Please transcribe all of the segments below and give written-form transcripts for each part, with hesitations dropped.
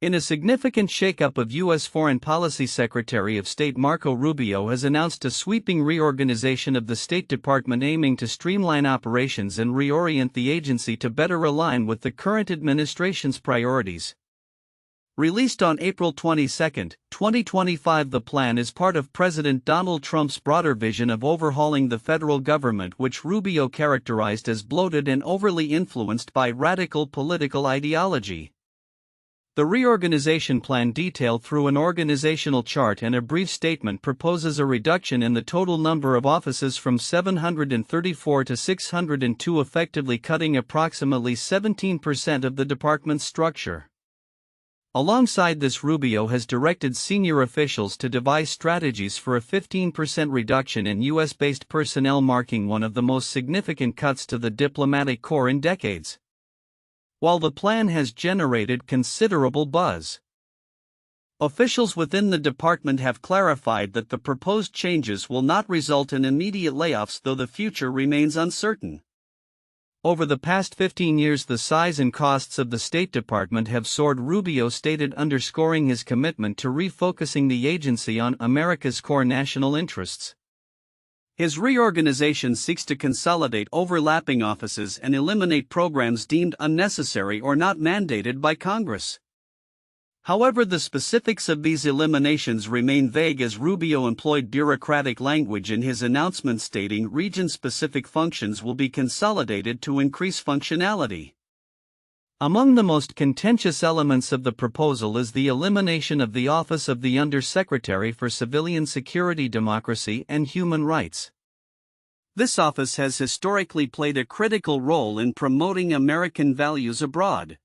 In a significant shakeup of U.S. Foreign Policy, Secretary of State Marco Rubio has announced a sweeping reorganization of the State Department aiming to streamline operations and reorient the agency to better align with the current administration's priorities. Released on April 22, 2025, the plan is part of President Donald Trump's broader vision of overhauling the federal government, which Rubio characterized as bloated and overly influenced by radical political ideology. The reorganization plan, detailed through an organizational chart and a brief statement, proposes a reduction in the total number of offices from 734 to 602, effectively cutting approximately 17% of the department's structure. Alongside this, Rubio has directed senior officials to devise strategies for a 15% reduction in U.S.-based personnel, marking one of the most significant cuts to the diplomatic corps in decades. While the plan has generated considerable buzz, officials within the department have clarified that the proposed changes will not result in immediate layoffs, though the future remains uncertain. Over the past 15 years, the size and costs of the State Department have soared, Rubio stated, underscoring his commitment to refocusing the agency on America's core national interests. His reorganization seeks to consolidate overlapping offices and eliminate programs deemed unnecessary or not mandated by Congress. However, the specifics of these eliminations remain vague, as Rubio employed bureaucratic language in his announcement, stating region-specific functions will be consolidated to increase functionality. Among the most contentious elements of the proposal is the elimination of the Office of the Undersecretary for Civilian Security, Democracy, and Human Rights. This office has historically played a critical role in promoting American values abroad,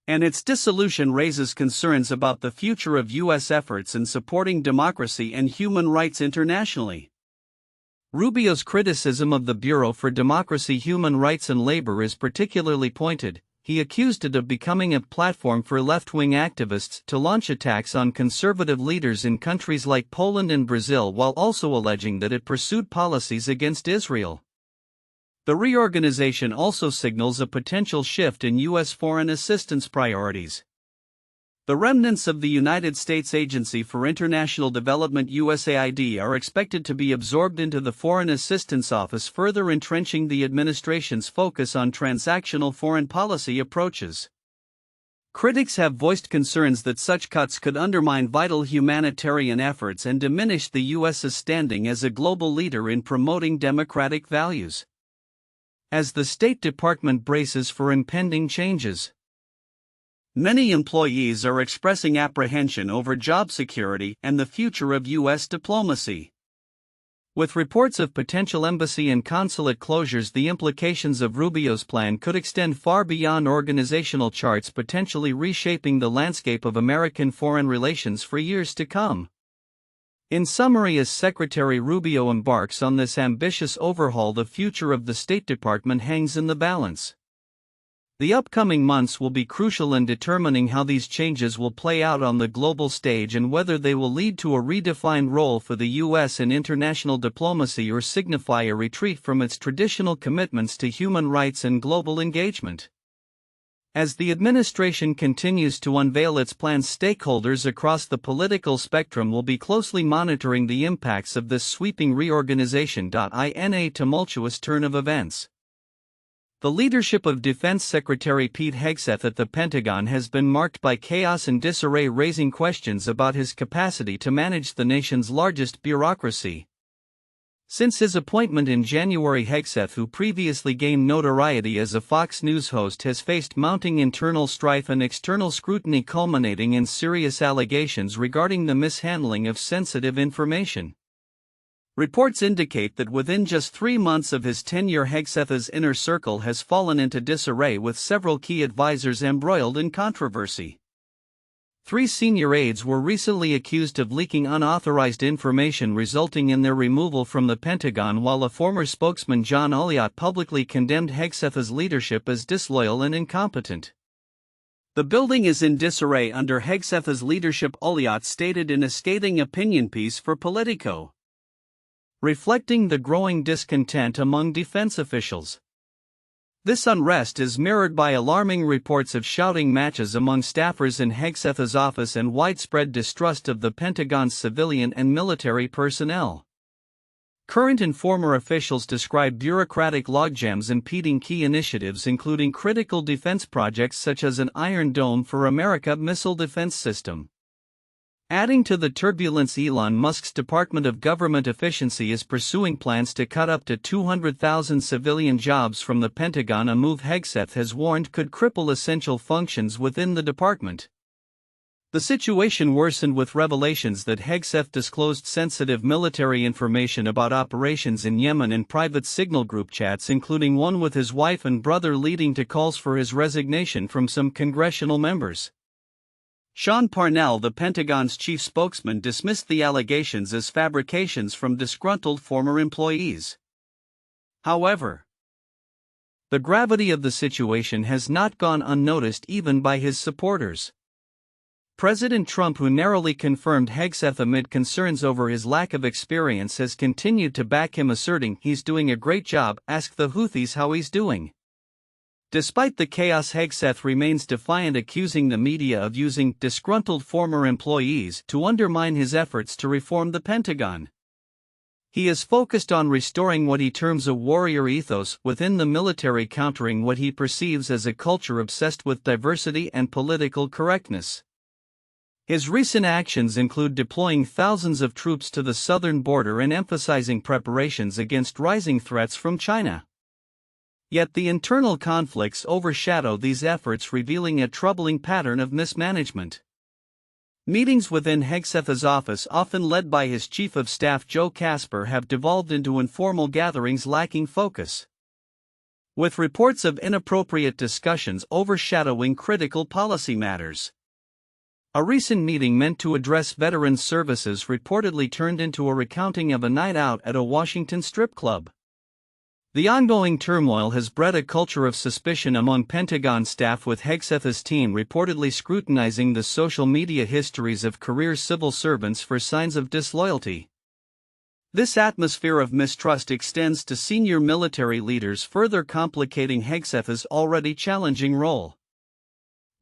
and its dissolution raises concerns about the future of U.S. efforts in supporting democracy and human rights internationally. Rubio's criticism of the Bureau for Democracy, Human Rights and Labor is particularly pointed. He accused it of becoming a platform for left-wing activists to launch attacks on conservative leaders in countries like Poland and Brazil, while also alleging that it pursued policies against Israel. The reorganization also signals a potential shift in U.S. foreign assistance priorities. The remnants of the United States Agency for International Development (USAID) are expected to be absorbed into the Foreign Assistance Office, further entrenching the administration's focus on transactional foreign policy approaches. Critics have voiced concerns that such cuts could undermine vital humanitarian efforts and diminish the U.S.'s standing as a global leader in promoting democratic values. As the State Department braces for impending changes, many employees are expressing apprehension over job security and the future of U.S. diplomacy. With reports of potential embassy and consulate closures, the implications of Rubio's plan could extend far beyond organizational charts, potentially reshaping the landscape of American foreign relations for years to come. In summary, as Secretary Rubio embarks on this ambitious overhaul, the future of the State Department hangs in the balance. The upcoming months will be crucial in determining how these changes will play out on the global stage and whether they will lead to a redefined role for the U.S. in international diplomacy or signify a retreat from its traditional commitments to human rights and global engagement. As the administration continues to unveil its plans, stakeholders across the political spectrum will be closely monitoring the impacts of this sweeping reorganization. In a tumultuous turn of events, the leadership of Defense Secretary Pete Hegseth at the Pentagon has been marked by chaos and disarray, raising questions about his capacity to manage the nation's largest bureaucracy. Since his appointment in January, Hegseth, who previously gained notoriety as a Fox News host, has faced mounting internal strife and external scrutiny, culminating in serious allegations regarding the mishandling of sensitive information. Reports indicate that within just 3 months of his tenure, Hegseth's inner circle has fallen into disarray, with several key advisors embroiled in controversy. 3 senior aides were recently accused of leaking unauthorized information, resulting in their removal from the Pentagon, while a former spokesman, John Oliot, publicly condemned Hegseth's leadership as disloyal and incompetent. The building is in disarray under Hegseth's leadership, Oliot stated in a scathing opinion piece for Politico, reflecting the growing discontent among defense officials. This unrest is mirrored by alarming reports of shouting matches among staffers in Hegseth's office and widespread distrust of the Pentagon's civilian and military personnel. Current and former officials describe bureaucratic logjams impeding key initiatives including critical defense projects such as an Iron Dome for America missile defense system. Adding to the turbulence, Elon Musk's Department of Government Efficiency is pursuing plans to cut up to 200,000 civilian jobs from the Pentagon, a move Hegseth has warned could cripple essential functions within the department. The situation worsened with revelations that Hegseth disclosed sensitive military information about operations in Yemen in private Signal group chats, including one with his wife and brother, leading to calls for his resignation from some congressional members. Sean Parnell, the Pentagon's chief spokesman, dismissed the allegations as fabrications from disgruntled former employees. However, the gravity of the situation has not gone unnoticed even by his supporters. President Trump, who narrowly confirmed Hegseth amid concerns over his lack of experience, has continued to back him, asserting he's doing a great job. Ask the Houthis how he's doing. Despite the chaos, Hegseth remains defiant, accusing the media of using disgruntled former employees to undermine his efforts to reform the Pentagon. He is focused on restoring what he terms a warrior ethos within the military, countering what he perceives as a culture obsessed with diversity and political correctness. His recent actions include deploying thousands of troops to the southern border and emphasizing preparations against rising threats from China. Yet the internal conflicts overshadow these efforts, revealing a troubling pattern of mismanagement. Meetings within Hegseth's office, often led by his chief of staff Joe Casper, have devolved into informal gatherings lacking focus, with reports of inappropriate discussions overshadowing critical policy matters. A recent meeting meant to address veterans' services reportedly turned into a recounting of a night out at a Washington strip club. The ongoing turmoil has bred a culture of suspicion among Pentagon staff, with Hegseth's team reportedly scrutinizing the social media histories of career civil servants for signs of disloyalty. This atmosphere of mistrust extends to senior military leaders, further complicating Hegseth's already challenging role.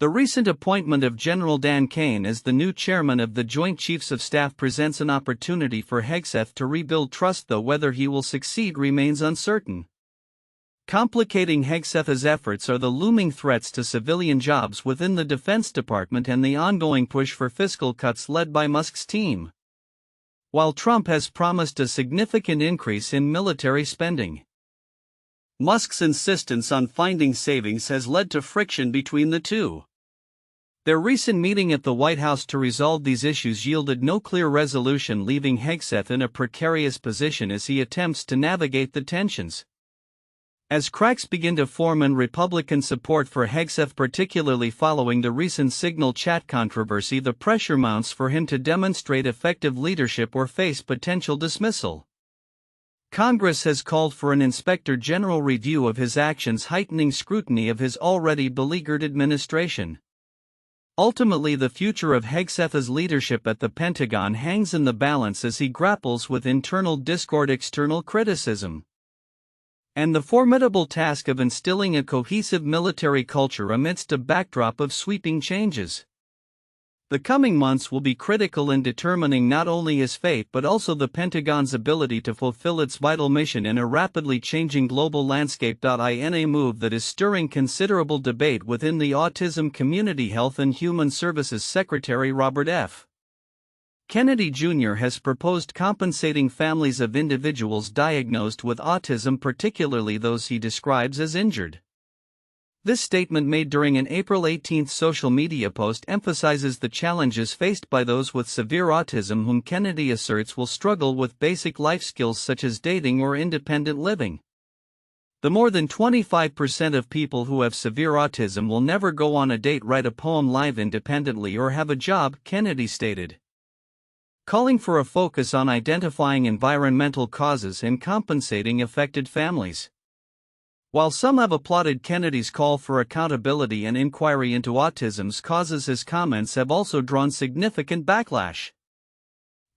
The recent appointment of General Dan Kane as the new chairman of the Joint Chiefs of Staff presents an opportunity for Hegseth to rebuild trust, though whether he will succeed remains uncertain. Complicating Hegseth's efforts are the looming threats to civilian jobs within the Defense Department and the ongoing push for fiscal cuts led by Musk's team. While Trump has promised a significant increase in military spending, Musk's insistence on finding savings has led to friction between the two. Their recent meeting at the White House to resolve these issues yielded no clear resolution, leaving Hegseth in a precarious position as he attempts to navigate the tensions. As cracks begin to form in Republican support for Hegseth, particularly following the recent Signal chat controversy, the pressure mounts for him to demonstrate effective leadership or face potential dismissal. Congress has called for an inspector general review of his actions, heightening scrutiny of his already beleaguered administration. Ultimately, the future of Hegseth's leadership at the Pentagon hangs in the balance as he grapples with internal discord, external criticism, and the formidable task of instilling a cohesive military culture amidst a backdrop of sweeping changes. The coming months will be critical in determining not only his fate but also the Pentagon's ability to fulfill its vital mission in a rapidly changing global landscape. In a move that is stirring considerable debate within the autism community, Health and Human Services Secretary Robert F. Kennedy Jr. has proposed compensating families of individuals diagnosed with autism, particularly those he describes as injured. This statement, made during an April 18 social media post, emphasizes the challenges faced by those with severe autism, whom Kennedy asserts will struggle with basic life skills such as dating or independent living. The more than 25% of people who have severe autism will never go on a date, write a poem live independently, or have a job, Kennedy stated, calling for a focus on identifying environmental causes and compensating affected families. While some have applauded Kennedy's call for accountability and inquiry into autism's causes, his comments have also drawn significant backlash.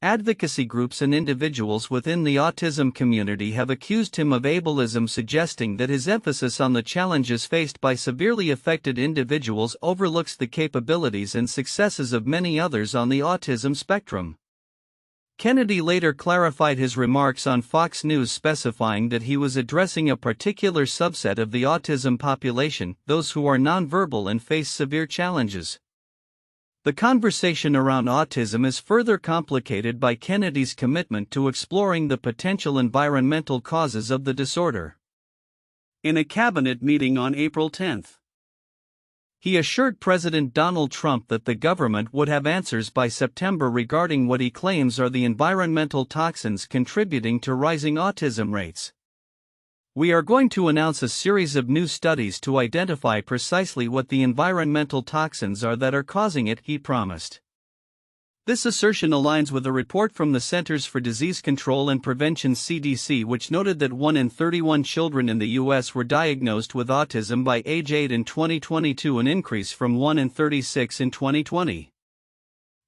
Advocacy groups and individuals within the autism community have accused him of ableism, suggesting that his emphasis on the challenges faced by severely affected individuals overlooks the capabilities and successes of many others on the autism spectrum. Kennedy later clarified his remarks on Fox News, specifying that he was addressing a particular subset of the autism population, those who are nonverbal and face severe challenges. The conversation around autism is further complicated by Kennedy's commitment to exploring the potential environmental causes of the disorder. In a cabinet meeting on April 10, he assured President Donald Trump that the government would have answers by September regarding what he claims are the environmental toxins contributing to rising autism rates. "We are going to announce a series of new studies to identify precisely what the environmental toxins are that are causing it," he promised. This assertion aligns with a report from the Centers for Disease Control and Prevention (CDC), which noted that 1 in 31 children in the U.S. were diagnosed with autism by age 8 in 2022, an increase from 1 in 36 in 2020.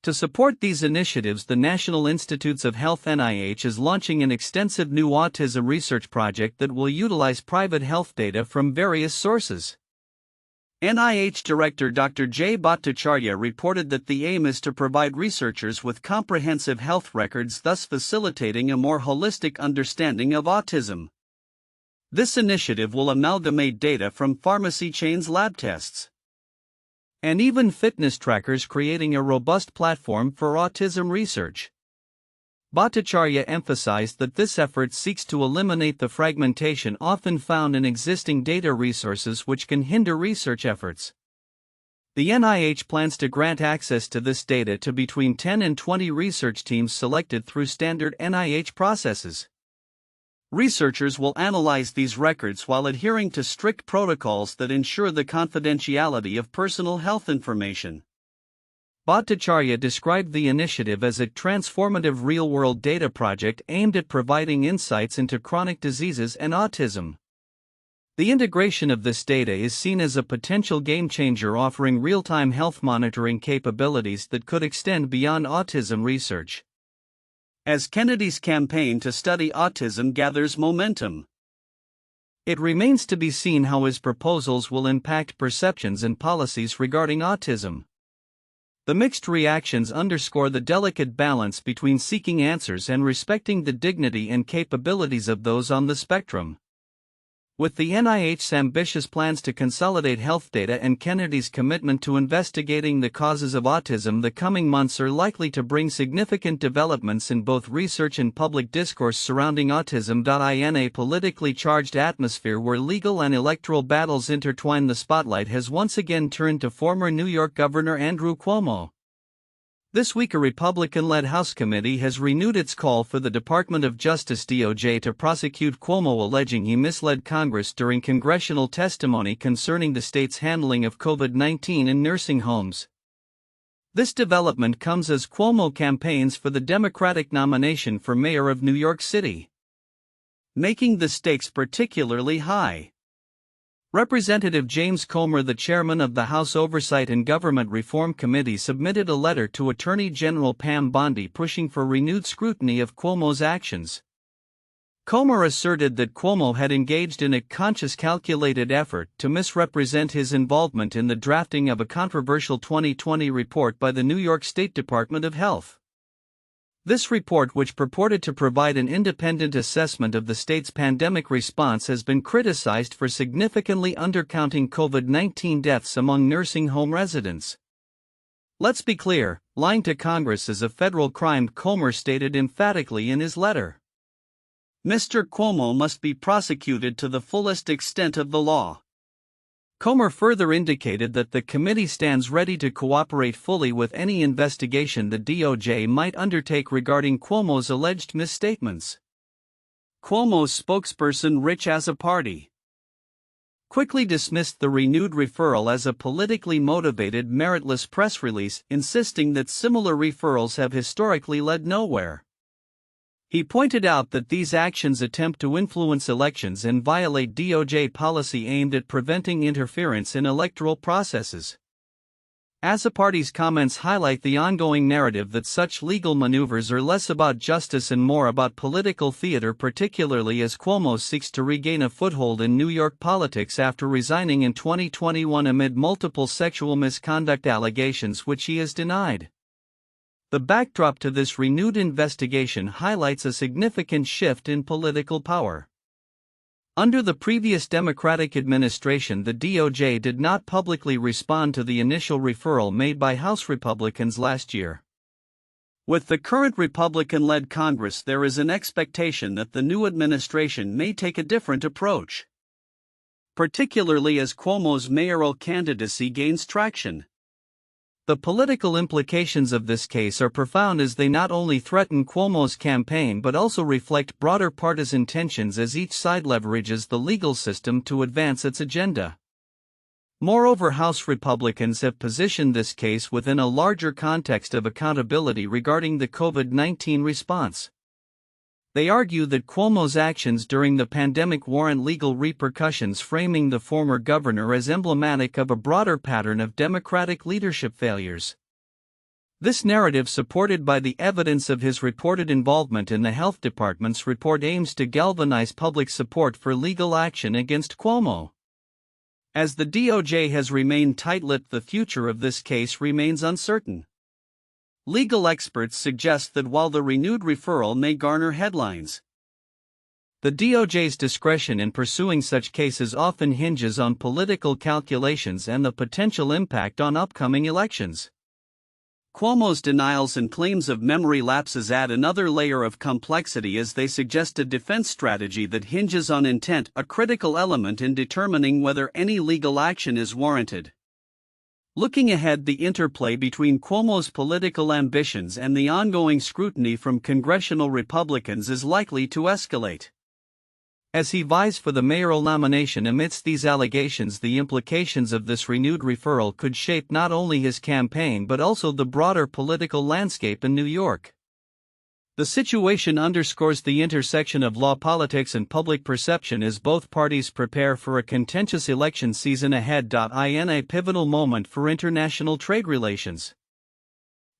To support these initiatives, the National Institutes of Health (NIH) is launching an extensive new autism research project that will utilize private health data from various sources. NIH Director Dr. Jay Bhattacharya reported that the aim is to provide researchers with comprehensive health records, thus facilitating a more holistic understanding of autism. This initiative will amalgamate data from pharmacy chains' lab tests and even fitness trackers, creating a robust platform for autism research. Bhattacharya emphasized that this effort seeks to eliminate the fragmentation often found in existing data resources, which can hinder research efforts. The NIH plans to grant access to this data to between 10 and 20 research teams selected through standard NIH processes. Researchers will analyze these records while adhering to strict protocols that ensure the confidentiality of personal health information. Bhattacharya described the initiative as a transformative real-world data project aimed at providing insights into chronic diseases and autism. The integration of this data is seen as a potential game-changer, offering real-time health monitoring capabilities that could extend beyond autism research. As Kennedy's campaign to study autism gathers momentum, it remains to be seen how his proposals will impact perceptions and policies regarding autism. The mixed reactions underscore the delicate balance between seeking answers and respecting the dignity and capabilities of those on the spectrum. With the NIH's ambitious plans to consolidate health data and Kennedy's commitment to investigating the causes of autism, the coming months are likely to bring significant developments in both research and public discourse surrounding autism. In a politically charged atmosphere where legal and electoral battles intertwine, the spotlight has once again turned to former New York Governor Andrew Cuomo. This week, a Republican-led House committee has renewed its call for the Department of Justice (DOJ) to prosecute Cuomo, alleging he misled Congress during congressional testimony concerning the state's handling of COVID-19 in nursing homes. This development comes as Cuomo campaigns for the Democratic nomination for mayor of New York City, making the stakes particularly high. Representative James Comer, the chairman of the House Oversight and Government Reform Committee, submitted a letter to Attorney General Pam Bondi pushing for renewed scrutiny of Cuomo's actions. Comer asserted that Cuomo had engaged in a conscious, calculated effort to misrepresent his involvement in the drafting of a controversial 2020 report by the New York State Department of Health. This report, which purported to provide an independent assessment of the state's pandemic response, has been criticized for significantly undercounting COVID-19 deaths among nursing home residents. "Let's be clear, lying to Congress is a federal crime," Comer stated emphatically in his letter. Mr. Cuomo must be prosecuted to the fullest extent of the law. Comer further indicated that the committee stands ready to cooperate fully with any investigation the DOJ might undertake regarding Cuomo's alleged misstatements. Cuomo's spokesperson Rich Azzopardi quickly dismissed the renewed referral as a politically motivated, meritless press release, insisting that similar referrals have historically led nowhere. He pointed out that these actions attempt to influence elections and violate DOJ policy aimed at preventing interference in electoral processes. Azzopardi's comments highlight the ongoing narrative that such legal maneuvers are less about justice and more about political theater, particularly as Cuomo seeks to regain a foothold in New York politics after resigning in 2021 amid multiple sexual misconduct allegations which he has denied. The backdrop to this renewed investigation highlights a significant shift in political power. Under the previous Democratic administration, the DOJ did not publicly respond to the initial referral made by House Republicans last year. With the current Republican-led Congress, there is an expectation that the new administration may take a different approach, particularly as Cuomo's mayoral candidacy gains traction. The political implications of this case are profound, as they not only threaten Cuomo's campaign but also reflect broader partisan tensions as each side leverages the legal system to advance its agenda. Moreover, House Republicans have positioned this case within a larger context of accountability regarding the COVID-19 response. They argue that Cuomo's actions during the pandemic warrant legal repercussions, framing the former governor as emblematic of a broader pattern of Democratic leadership failures. This narrative, supported by the evidence of his reported involvement in the health department's report, aims to galvanize public support for legal action against Cuomo. As the DOJ has remained tight-lipped, the future of this case remains uncertain. Legal experts suggest that while the renewed referral may garner headlines, the DOJ's discretion in pursuing such cases often hinges on political calculations and the potential impact on upcoming elections. Cuomo's denials and claims of memory lapses add another layer of complexity as they suggest a defense strategy that hinges on intent, a critical element in determining whether any legal action is warranted. Looking ahead, the interplay between Cuomo's political ambitions and the ongoing scrutiny from congressional Republicans is likely to escalate. As he vies for the mayoral nomination amidst these allegations, the implications of this renewed referral could shape not only his campaign but also the broader political landscape in New York. The situation underscores the intersection of law, politics, and public perception as both parties prepare for a contentious election season ahead. In a pivotal moment for international trade relations,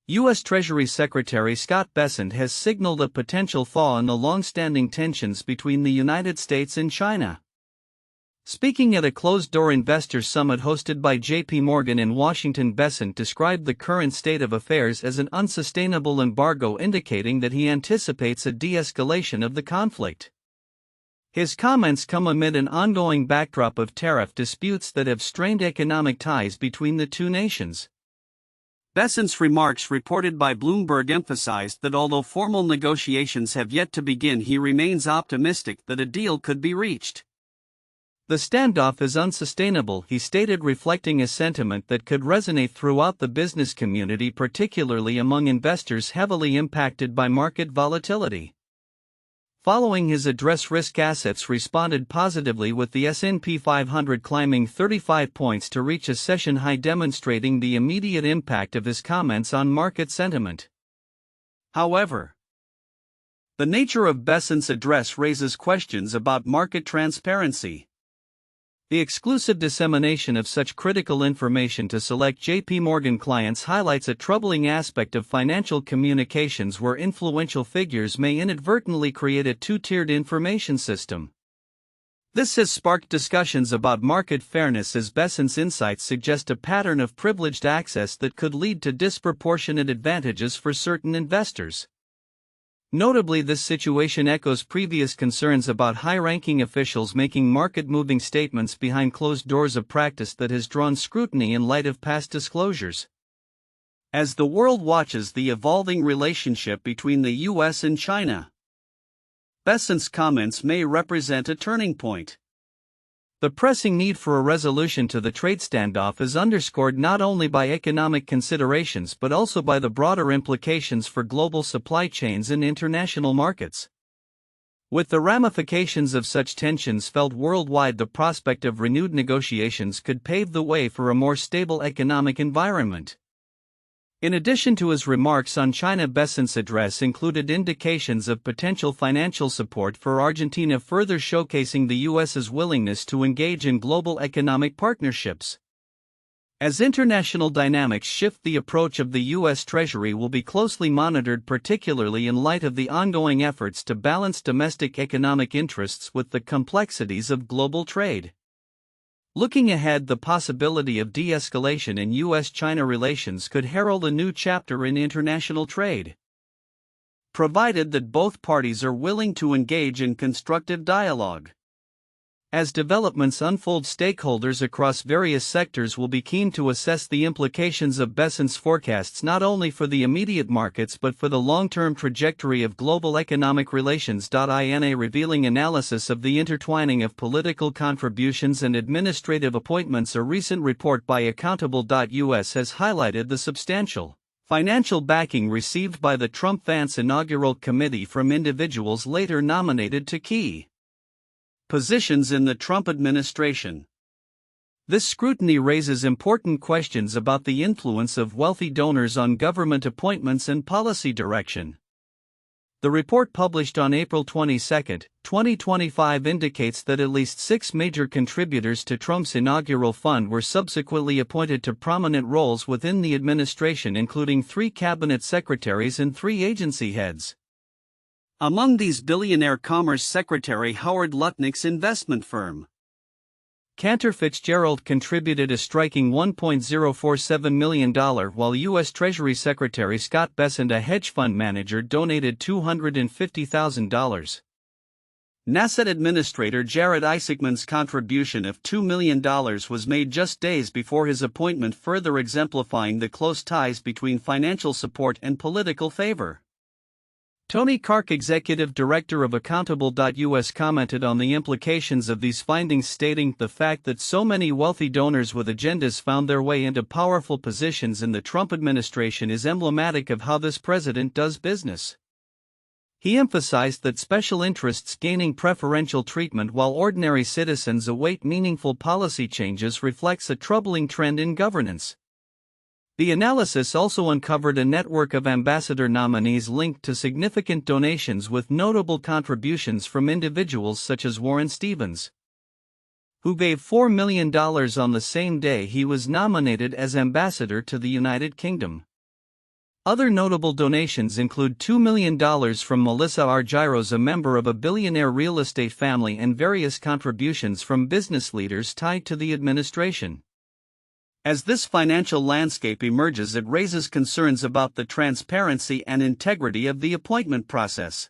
U.S. Treasury Secretary Scott Bessent has signaled a potential thaw in the long-standing tensions between the United States and China. Speaking at a closed-door investor summit hosted by J.P. Morgan in Washington, Bessent described the current state of affairs as an unsustainable embargo, indicating that he anticipates a de-escalation of the conflict. His comments come amid an ongoing backdrop of tariff disputes that have strained economic ties between the two nations. Bessent's remarks, reported by Bloomberg, emphasized that although formal negotiations have yet to begin, he remains optimistic that a deal could be reached. The standoff is unsustainable, he stated, reflecting a sentiment that could resonate throughout the business community, particularly among investors heavily impacted by market volatility. Following his address, risk assets responded positively, with the S&P 500 climbing 35 points to reach a session high, demonstrating the immediate impact of his comments on market sentiment. However, the nature of Bessent's address raises questions about market transparency. The exclusive dissemination of such critical information to select J.P. Morgan clients highlights a troubling aspect of financial communications where influential figures may inadvertently create a two-tiered information system. This has sparked discussions about market fairness, as Bessent's insights suggest a pattern of privileged access that could lead to disproportionate advantages for certain investors. Notably, this situation echoes previous concerns about high-ranking officials making market-moving statements behind closed doors, a practice that has drawn scrutiny in light of past disclosures. As the world watches the evolving relationship between the U.S. and China, Bessent's comments may represent a turning point. The pressing need for a resolution to the trade standoff is underscored not only by economic considerations but also by the broader implications for global supply chains and international markets. With the ramifications of such tensions felt worldwide, the prospect of renewed negotiations could pave the way for a more stable economic environment. In addition to his remarks on China, Bessent's address included indications of potential financial support for Argentina, further showcasing the U.S.'s willingness to engage in global economic partnerships. As international dynamics shift, the approach of the U.S. Treasury will be closely monitored, particularly in light of the ongoing efforts to balance domestic economic interests with the complexities of global trade. Looking ahead, the possibility of de-escalation in U.S.-China relations could herald a new chapter in international trade, provided that both parties are willing to engage in constructive dialogue. As developments unfold, stakeholders across various sectors will be keen to assess the implications of Besant's forecasts not only for the immediate markets but for the long-term trajectory of global economic relations. In a revealing analysis of the intertwining of political contributions and administrative appointments, a recent report by Accountable.us has highlighted the substantial financial backing received by the Trump-Vance inaugural committee from individuals later nominated to key positions in the Trump administration. This scrutiny raises important questions about the influence of wealthy donors on government appointments and policy direction. The report, published on April 22, 2025, indicates that at least 6 major contributors to Trump's inaugural fund were subsequently appointed to prominent roles within the administration, including 3 cabinet secretaries and 3 agency heads. Among these, billionaire Commerce Secretary Howard Lutnick's investment firm Cantor Fitzgerald contributed a striking $1.047 million, while U.S. Treasury Secretary Scott Bessent, a hedge fund manager, donated $250,000. NASA Administrator Jared Isaacman's contribution of $2 million was made just days before his appointment, further exemplifying the close ties between financial support and political favor. Tony Kark, executive director of Accountable.us, commented on the implications of these findings, stating, "The fact that so many wealthy donors with agendas found their way into powerful positions in the Trump administration is emblematic of how this president does business." He emphasized that special interests gaining preferential treatment while ordinary citizens await meaningful policy changes reflects a troubling trend in governance. The analysis also uncovered a network of ambassador nominees linked to significant donations, with notable contributions from individuals such as Warren Stevens, who gave $4 million on the same day he was nominated as ambassador to the United Kingdom. Other notable donations include $2 million from Melissa Argyros, a member of a billionaire real estate family, and various contributions from business leaders tied to the administration. As this financial landscape emerges, it raises concerns about the transparency and integrity of the appointment process.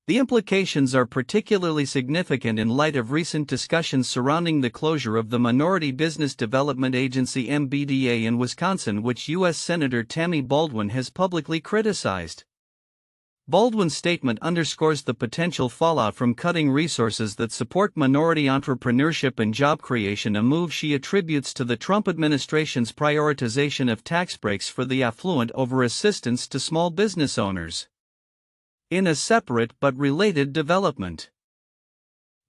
The implications are particularly significant in light of recent discussions surrounding the closure of the Minority Business Development Agency (MBDA) in Wisconsin, which U.S. Senator Tammy Baldwin has publicly criticized. Baldwin's statement underscores the potential fallout from cutting resources that support minority entrepreneurship and job creation, a move she attributes to the Trump administration's prioritization of tax breaks for the affluent over assistance to small business owners. In a separate but related development,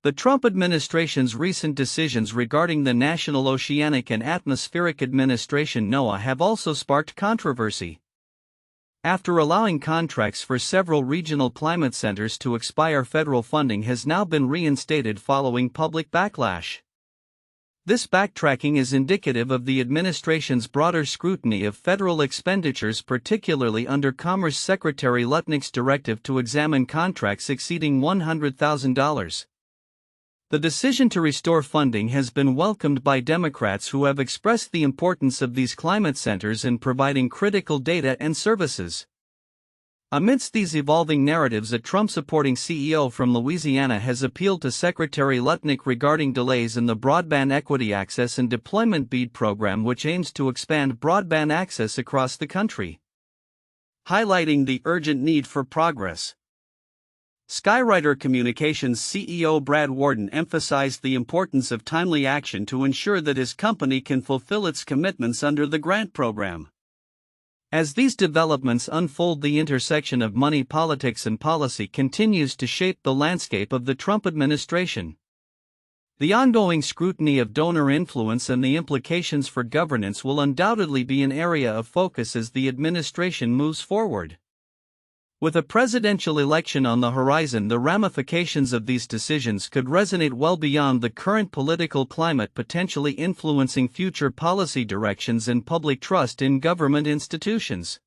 the Trump administration's recent decisions regarding the National Oceanic and Atmospheric Administration (NOAA) have also sparked controversy. After allowing contracts for several regional climate centers to expire, federal funding has now been reinstated following public backlash. This backtracking is indicative of the administration's broader scrutiny of federal expenditures, particularly under Commerce Secretary Lutnick's directive to examine contracts exceeding $100,000. The decision to restore funding has been welcomed by Democrats, who have expressed the importance of these climate centers in providing critical data and services. Amidst these evolving narratives, a Trump-supporting CEO from Louisiana has appealed to Secretary Lutnick regarding delays in the Broadband Equity Access and Deployment BEAD program, which aims to expand broadband access across the country, highlighting the urgent need for progress. Skywriter Communications CEO Brad Warden emphasized the importance of timely action to ensure that his company can fulfill its commitments under the grant program. As these developments unfold, the intersection of money, politics, and policy continues to shape the landscape of the Trump administration. The ongoing scrutiny of donor influence and the implications for governance will undoubtedly be an area of focus as the administration moves forward. With a presidential election on the horizon, the ramifications of these decisions could resonate well beyond the current political climate, potentially influencing future policy directions and public trust in government institutions.